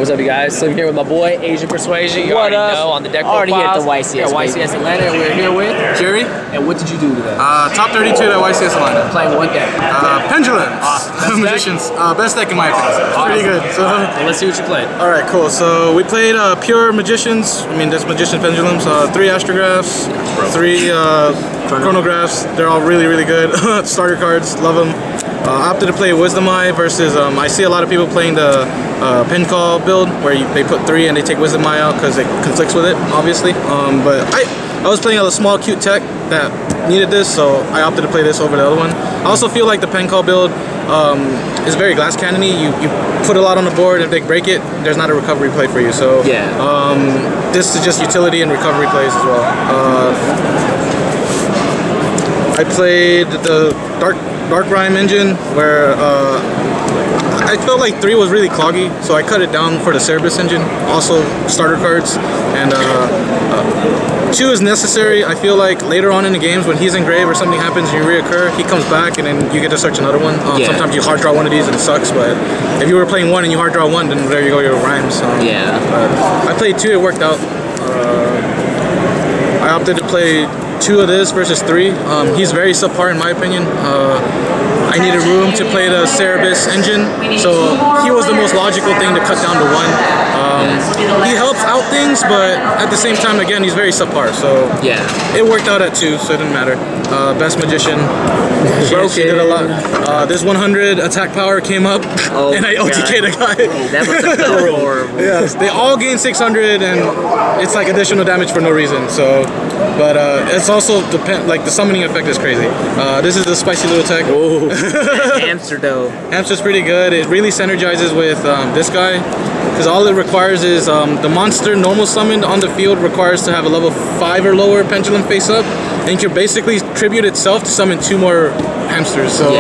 what's up, you guys? So I'm here with my boy, Asian Persuasion. You already know on the deck already here at the profiles. YCS. Yeah, YCS Atlanta, and we're here with Jerry. And what did you do today? Top 32 at YCS Atlanta. Playing what deck? Pendulum. Best Magicians. Best deck in my opinion. Pretty good. So, well, let's see what you played. Alright, cool. So we played pure Magicians. I mean, there's Magician Pendulums. 3 Astrographs, 3 Chronographs. They're all really, really good. Starter cards, love them. I opted to play Wisdom Eye versus, I see a lot of people playing the pen call build where they put 3 and they take Wisdom Eye out because it conflicts with it, obviously. But I was playing a small cute tech that needed this, so I opted to play this over the other one. I also feel like the pen call build is very glass cannony. You put a lot on the board, if they break it, there's not a recovery play for you. So yeah, this is just utility and recovery plays as well. I played the Dark Rhyme engine where I felt like 3 was really cloggy, so I cut it down for the Cerebus engine, also starter cards, and 2 is necessary. I feel like later on in the games when he's engrave or something happens and you reoccur, he comes back and then you get to search another one. Sometimes you hard draw one of these and it sucks, but if you were playing 1 and you hard draw 1, then there you go, your rhymes. Yeah. I played 2, it worked out. I opted to play 2 of this versus 3. He's very subpar in my opinion. I needed room to play the Cerebus engine, so he was the most logical thing to cut down to 1. He helps out things, but at the same time, again, he's very subpar, so yeah, it worked out at 2, so it didn't matter. Best Magician, she did a lot. This 100 attack power came up, and I OTK'd a guy. That must have felt horrible. Yes, they all gain 600, and it's like additional damage for no reason. So, but it's also like the summoning effect is crazy. This is the spicy little tech. Hamster though. Hamster's pretty good. It really synergizes with this guy, because all it requires is the monster normal summoned on the field requires to have a level 5 or lower pendulum face up, and you can basically tribute itself to summon 2 more hamsters. So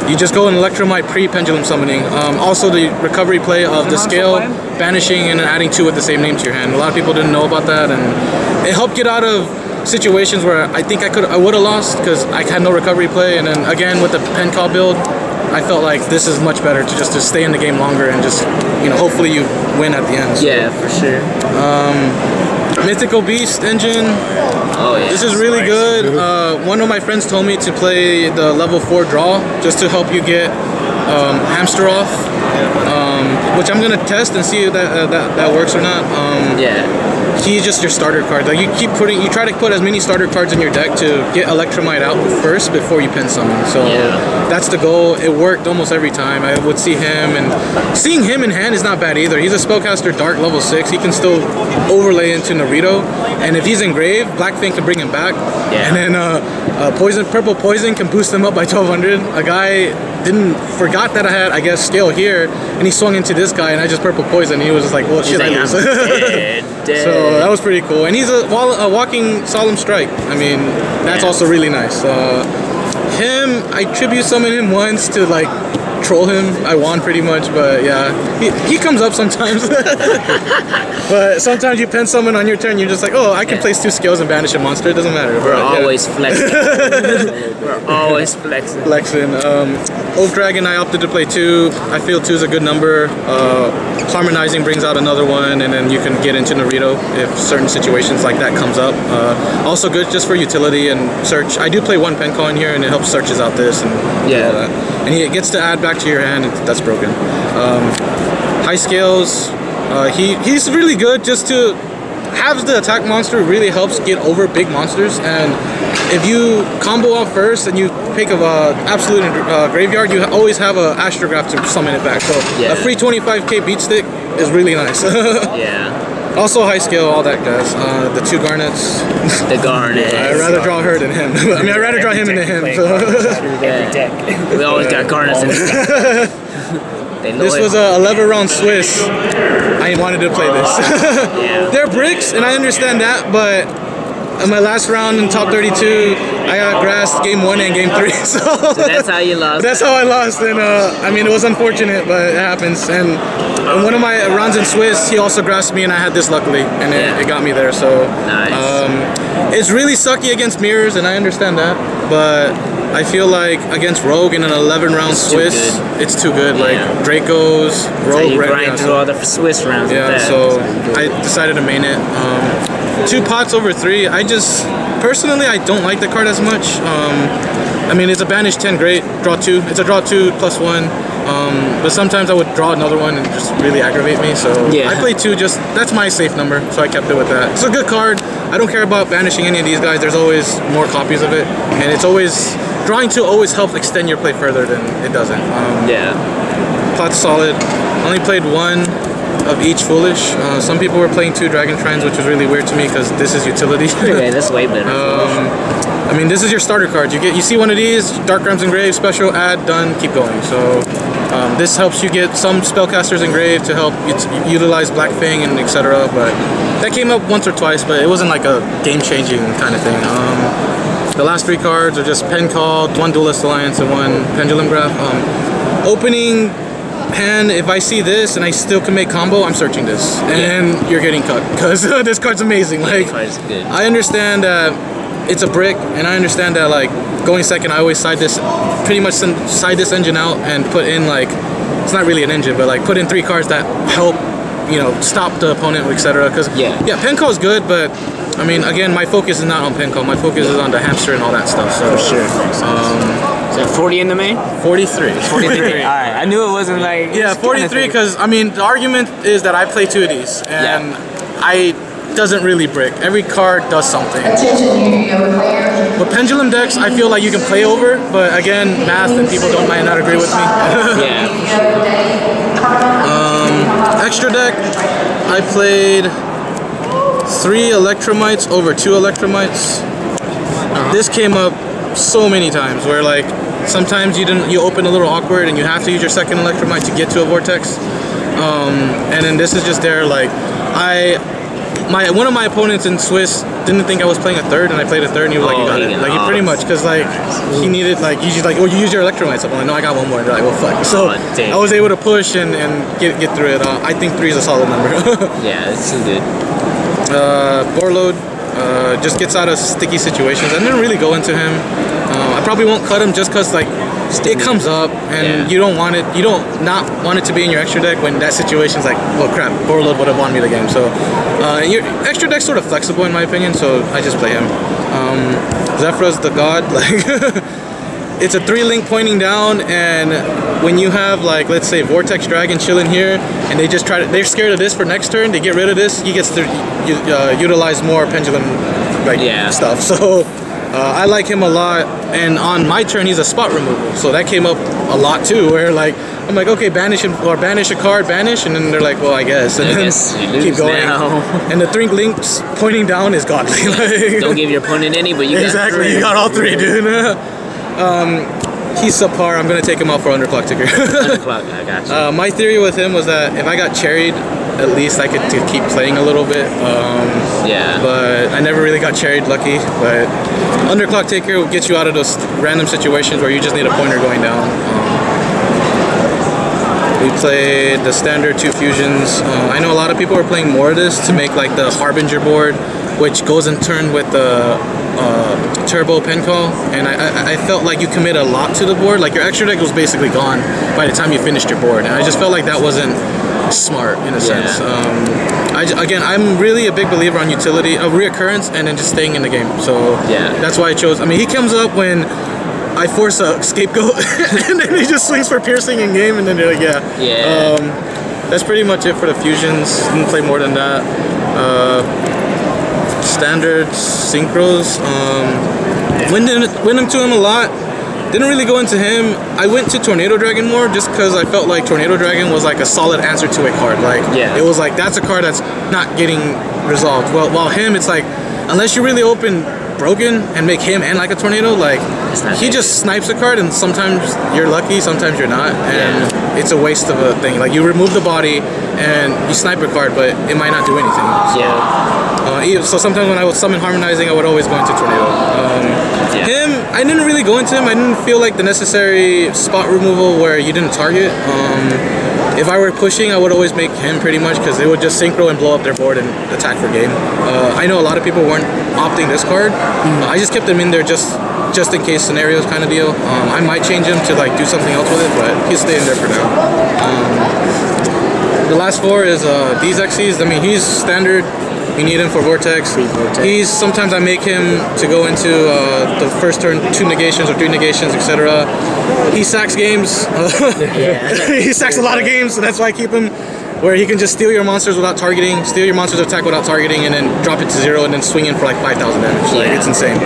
you just go and Electromite pre-pendulum summoning. Also the recovery play of the scale, banishing and adding 2 with the same name to your hand. A lot of people didn't know about that, and it helped get out of situations where I think I would have lost because I had no recovery play. And then again with the pen call build, I felt like this is much better to stay in the game longer and just, you know, hopefully you win at the end. So. Yeah, for sure. Mythical Beast engine. Oh yeah. This is really good. One of my friends told me to play the level 4 draw just to help you get hamster off, which I'm gonna test and see if that works or not. Yeah. He's just your starter card. Like you try to put as many starter cards in your deck to get Electromite out first before you pin summon. So that's the goal. It worked almost every time. I would see him, and seeing him in hand is not bad either. He's a spellcaster dark level 6. He can still overlay into Naruto, and if he's engraved, Blackfang can bring him back. And then purple poison can boost him up by 1200. A guy forgot that I had, I guess, scale here, and he swung into this guy, and I just purple poison. And he was just like, well, shit, I lose. So that was pretty cool. And he's a walking solemn strike. I mean, that's also really nice. Him, I tribute summon him once to like troll him. I won pretty much, but yeah, he comes up sometimes. But sometimes you pen summon on your turn, you're just like, oh, I can place 2 skills and banish a monster. It doesn't matter. We're always flexing. We're always flexing. Oak Dragon, I opted to play 2. I feel 2 is a good number. Harmonizing brings out another one, and then you can get into Naruto if certain situations like that comes up. Also good just for utility and search. I do play 1 pen call in here, and it helps searches out this and all that. And he gets to add back to your hand, and that's broken. High scales, he's really good just to have the attack monster. Really helps get over big monsters, and if you combo off first and you pick of absolute graveyard, you always have a Astrograph to summon it back. So a free 25k beat stick is really nice. Also high scale, all that guys. The 2 garnets. The garnets. I'd rather draw her than him. I mean, I'd rather draw him than him. So. Every deck. We always got garnets in the deck. This was a 11 round Swiss. I wanted to play this. They're bricks, and I understand that, but in my last round in top 32, I got grassed game 1 and game 3. So that's how you lost. That's how I lost, and I mean, it was unfortunate, but it happens. And in one of my rounds in Swiss, he also grassed me, and I had this luckily, and it got me there. So it's really sucky against mirrors, and I understand that, but I feel like against Rogue in an 11-round Swiss, it's too good. Like Dracos, Rogue, you grind through all the Swiss rounds. Yeah, so I decided to main it. 2 pots over 3. Personally, I don't like the card as much. I mean, it's a banish 10 great, draw 2. It's a draw 2 plus 1. But sometimes I would draw another one and just really aggravate me. So I play 2. That's my safe number. So I kept it with that. It's a good card. I don't care about banishing any of these guys. There's always more copies of it, and it's always drawing 2 always helps extend your play further than it doesn't. Pot's solid. Only played 1 of each foolish. Some people were playing 2 Dragon Shrines, which was really weird to me because this is utility. Okay, that's way better. I mean, this is your starter card. You see one of these, Dark Realms Engraved, special, add, done, keep going. So this helps you get some spellcasters engraved to help utilize Black Fang and etc. But that came up once or twice, but it wasn't like a game-changing kind of thing. The last 3 cards are just Pen Call, 1 Duelist Alliance, and 1 Pendulum Graph. Opening hand, if I see this and I still can make combo, I'm searching this, and you're getting cut because this card's amazing. Like, I understand that it's a brick, and I understand that like going second, I always side this engine out and put in like, it's not really an engine, but like put in 3 cards that help, you know, stop the opponent, etc. Because pen call is good, but I mean, again, my focus is not on pen call. My focus is on the hamster and all that stuff. So for sure. So 40 in the main? 43. 43. All right. I knew it wasn't like. Yeah, 43 because I mean the argument is that I play 2 of these and I doesn't really brick. Every card does something. With Pendulum decks, I feel like you can play over, but again, math and people might not agree with me. Extra deck, I played 3 Electromites over 2 Electromites. This came up so many times where like sometimes you open a little awkward and you have to use your second Electromite to get to a Vortex. And then this is just there like one of my opponents in Swiss didn't think I was playing a 3rd, and I played a 3rd, and he was like, "You got it." Like he pretty much, because like he needed like you just like, "Oh, you use your Electromites." I'm like, "No, I got 1 more." And they're like, "Well, fuck." So I was able to push and get through it. I think 3 is a solid number. Yeah, it's so good. Borload just gets out of sticky situations. I didn't really go into him. I probably won't cut him just because like it comes up and you don't want it. You don't not want it to be in your extra deck when that situation's like, well, crap, Borload would have won me the game. So your extra deck's sort of flexible in my opinion. So I just play him. Zephyr's the god. Like it's a 3-link pointing down, and when you have like, let's say Vortex Dragon chilling here, and they just they're scared of this for next turn, they get rid of this, he gets to utilize more Pendulum stuff. So I like him a lot, and on my turn he's a spot removal, so that came up a lot too, where like I'm like, okay, banish him or banish a card, banish, and then they're like, well, I guess, and then keep going. Now. And the 3 links pointing down is godly. Like, don't give your opponent any, but you got 3. You got all 3, dude. He's subpar. I'm gonna take him out for underclock ticker. Underclock, I got you. My theory with him was that if I got cherried, at least I could keep playing a little bit. But I never really got cherried, lucky. But underclock ticker will get you out of those random situations where you just need a pointer going down. We played the standard 2 fusions. I know a lot of people are playing more of this to make like the Harbinger board, which goes in turn with the turbo pen call, and I felt like you commit a lot to the board. Like your extra deck was basically gone by the time you finished your board, and I just felt like that wasn't smart in a sense. Again, I'm really a big believer on utility of reoccurrence and then just staying in the game. So that's why I chose. I mean, he comes up when I force a scapegoat, and then he just swings for piercing in game, and then they're like, that's pretty much it for the fusions. Didn't play more than that. Standard synchros. Went into him a lot. Didn't really go into him. I went to Tornado Dragon more just because I felt like Tornado Dragon was like a solid answer to a card. Like it was like, that's a card that's not getting resolved. Well, while him, it's like, unless you really open Broken and make him and like a tornado, like he just snipes a card, and sometimes you're lucky, sometimes you're not, and it's a waste of a thing. Like you remove the body and you snipe a card, but it might not do anything. So sometimes when I would summon Harmonizing, I would always go into Tornado. Him, I didn't really go into him. I didn't feel like the necessary spot removal where you didn't target. If I were pushing, I would always make him pretty much, because they would just synchro and blow up their board and attack for game. I know a lot of people weren't opting this card. I just kept them in there just just in case scenarios kind of deal. I might change him to like do something else with it, but he's staying there for now. The last 4 is these XCs. I mean, he's standard. You need him for Vortex. He's sometimes I make him to go into the first turn 2 negations or 3 negations, etc. He sacks games. He sacks a lot of games, so that's why I keep him. Where he can just steal your monsters without targeting, steal your monsters attack without targeting, and then drop it to 0 and then swing in for like 5,000 damage. Like it's insane.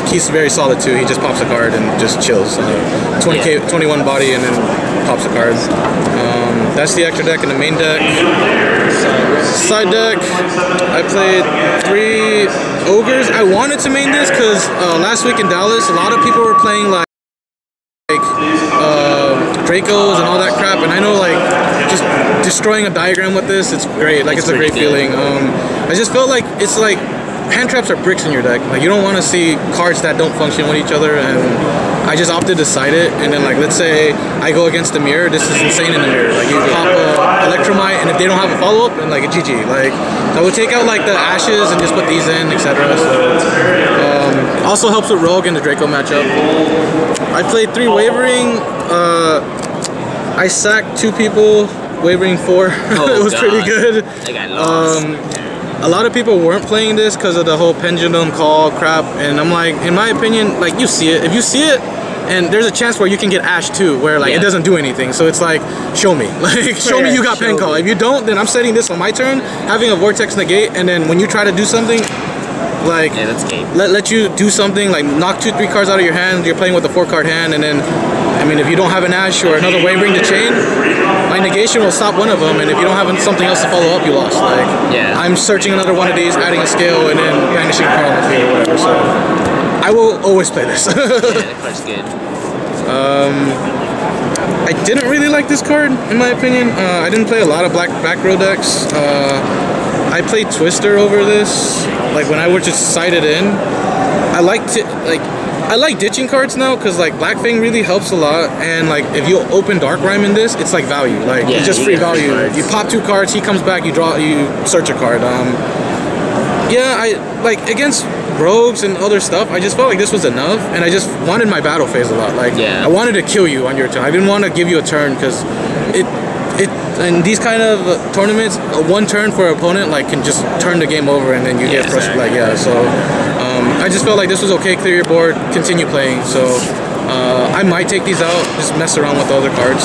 He's very solid too. He just pops a card and just chills. 20k, 21 body, and then pops a card. That's the extra deck in the main deck. Side deck, I played 3 ogres. I wanted to main this because last week in Dallas, a lot of people were playing like Dracos and all that crap, and I know like just destroying a diagram with this, it's great. Like it's a great feeling. I just felt like it's like hand traps are bricks in your deck. Like you don't want to see cards that don't function with each other, and I just opted to side it. And then like let's say I go against the mirror, this is insane in the mirror. Like you pop a Electromite, and if they don't have a follow up, and like a GG. Like so I would take out like the ashes and just put these in, etc. So also helps with Rogue and the Draco matchup. I played 3 Wavering. I sacked 2 people. Wavering 4. It was pretty good. They got lost. A lot of people weren't playing this because of the whole pendulum call crap, and I'm like, in my opinion, like you see it. If you see it, and there's a chance where you can get Ash too, where like it doesn't do anything. So it's like, show me, like show me you got pen call. If you don't, then I'm setting this on my turn, having a Vortex negate, and then when you try to do something, like let you do something, like knock 2-3 cards out of your hand. You're playing with a 4-card hand, and then I mean, if you don't have an Ash or another Wavering to chain, my negation will stop one of them, and if you don't have something else to follow up, you lost. Like, I'm searching another one of these, adding a scale, and then banishing a card on the field or whatever. So, I will always play this. That card's good. I didn't really like this card, in my opinion. I didn't play a lot of black back row decks. I played Twister over this. Like when I would just side it in, I liked it. I like ditching cards now because like Black Fang really helps a lot, and like if you open Dark Rhyme in this, it's like value. Like it's just free value. You pop 2 cards, he comes back, you search a card. I like against rogues and other stuff. I just felt like this was enough, and I just wanted my battle phase a lot. Like I wanted to kill you on your turn. I didn't want to give you a turn because in these kind of tournaments, 1 turn for an opponent like can just turn the game over, and then you get frustrated. Like so. I just felt like this was okay, clear your board, continue playing, so I might take these out, just mess around with the other cards.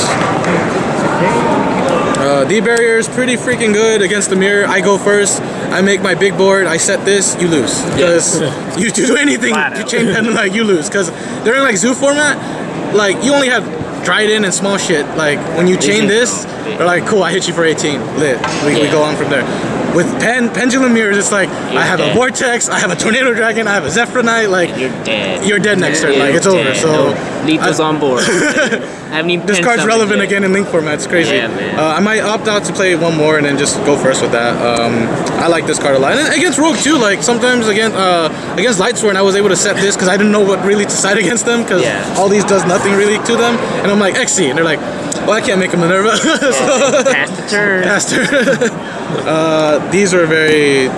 The barrier is pretty freaking good against the mirror. I go first, I make my big board, I set this, you lose. Because you do anything, you chain Pendulum, like you lose. Because they're in like zoo format, like you only have Dryden and small shit. Like when you chain this, they're like, cool, I hit you for 18, lit. We go on from there. With Pendulum Mirrors, it's like, I have a Vortex, I have a Tornado Dragon, I have a Zephyrite, like, you're dead next turn, like, it's over, so... Lethal's on board. This card's relevant again in Link format, it's crazy. I might opt out to play 1 more and then just go first with that. I like this card a lot. And against Rogue too, like, sometimes against Lightsworn, I was able to set this because I didn't know what really to side against them, because all these does nothing really to them, and I'm like, XC, and they're like, well, I can't make a Minerva. Pass the turn. Pass turn. These were very,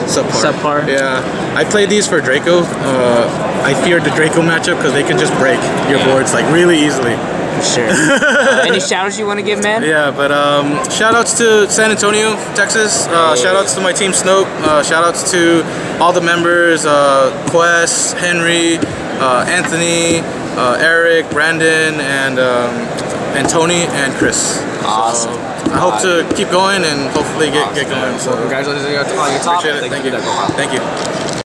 subpar. Yeah. I played these for Draco. I feared the Draco matchup because they can just break your boards like really easily. Sure. Any shout-outs you want to give, man? Yeah, but shout-outs to San Antonio, Texas. Shout-outs to my team Snoke. Shout-outs to all the members, Quest, Henry, Anthony, Eric, Brandon, and Tony and Chris. Awesome. So I hope to keep going and hopefully get going. So congratulations on your top. Appreciate it. Thank you.